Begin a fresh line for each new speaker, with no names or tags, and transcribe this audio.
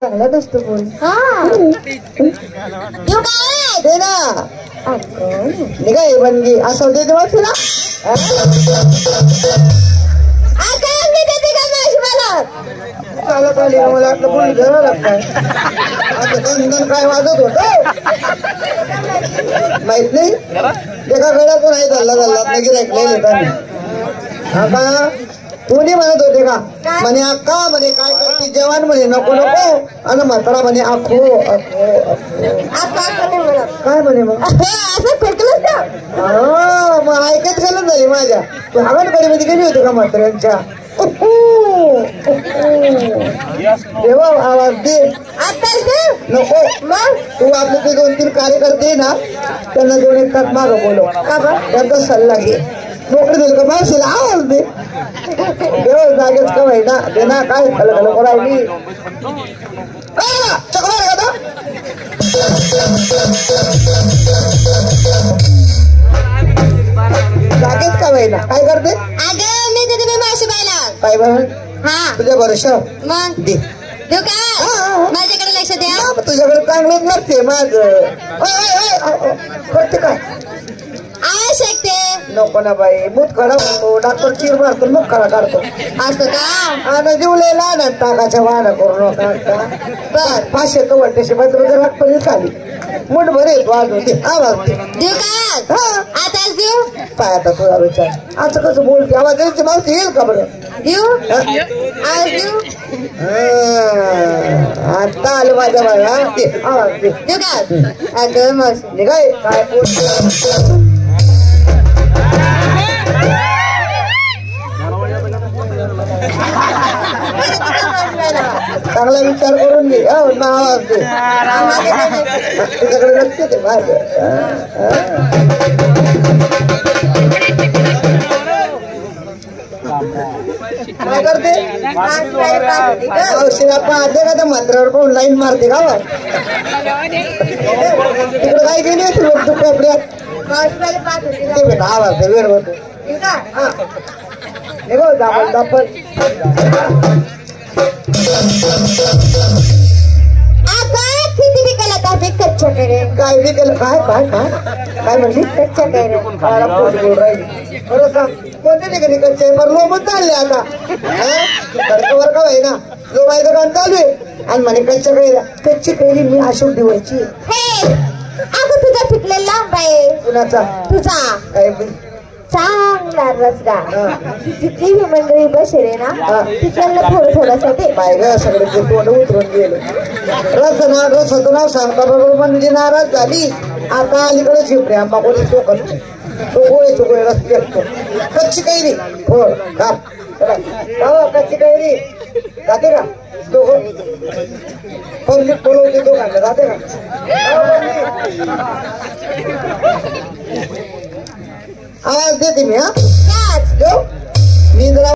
चांगला नसतो बोल.
देऊ काय
दे ना निघाय बनगी असं दे तेव्हा तुला चालत आली मला आपलं बोल घ्यावं लागतं. आता दन काय वाजत होत माहित नाही. एका गड्यातून नाही धल्ला नाही गिरायक आता कोणी म्हणत होते का म्हणे अक्का म्हणे काय करते जेवण म्हणे नको नको आणि म्हातारा म्हणे आखो काय म्हणे मग
असं फेकलंच ना
मग ऐकत गेलं झाली माझ्या तू हवालकडे मध्ये गेली होती का म्हाताऱ्यांच्या देवा आवाज दे
आताच दे
नको
मग
तू आपले ते 2-3 कार्यकर्ते ना त्यांना 2-1 तास मागं बोलव का बा त्यांचा सल्ला घे नोकरी दिली का मावशीला आवाज दे देव जागेच का ना दे ना काय खलखल करायली जागेच का ना काय करते
अगं मी तिथे मी माशी पाहिला
काय बघ
हा
तुझ्या भरोशा
मग
दे
देऊ काय माझ्याकडे लक्ष द्या
तुझ्याकडे चांगलंच नसते माझं करते काय
आवश्यकते
नको ना बाई मूत खडा होतो डॉक्टर चीर मारतो मग खडा काढतो
असं का
आणि जीवलेला ना टाकाच्या वाहना करू नका बर 500 तो वाटते मात्र राखपणी खाली मुठ भरे वाज होते आवाज
देऊ का आताच देऊ
पाय आता तुझा विचार असं कसं बोलते आवाज द्यायची मावशी येईल का बरं
देऊ आज देऊ
आता आलं माझ्या बाळा ते आवाज दे
देऊ का अगं मस्त
निघाय काय चांगला विचार करून घे आवाज दे तुझ्याकडे लक्ष दे माझं काय करते औषधा पाहते का त्या मात्रावर पाहून लाईन मारते का तिकडे काय गेली होती लोक तू कोपऱ्यात बेटा आवाज दे वेळ होतो दापल काय विकलं काय काय काय काय म्हणली कच्च्या राहिली खरं सांग कोणत्या ठिकाणी कच्चे बरं लोबत चालले आता वर का आहे ना लोबायचं काम चालू आहे आणि म्हणे कच्च्या कैऱ्या कच्ची कैरी मी अशोक दिवायची
अगं तुझा पिकलेला लांब आहे
कुणाचा
तुझा
काय
चांगला रसगा जितकी ही मंडळी बसेल ना तिच्याला थोडं थोडंसाठी
पाहिजे सगळे ते तोंड उतरून गेले रसचं नाव सांगता बरोबर म्हणजे नाराज झाली आता अलीकडे शिवरे आंबा कोणी चोकत चुकोळे रस्ते असतो कच्ची कैरी हो का कच्ची कैरी जाते का दोघं पंक्तीत बोलवते दोघांना जाते का आवाज देते मी हा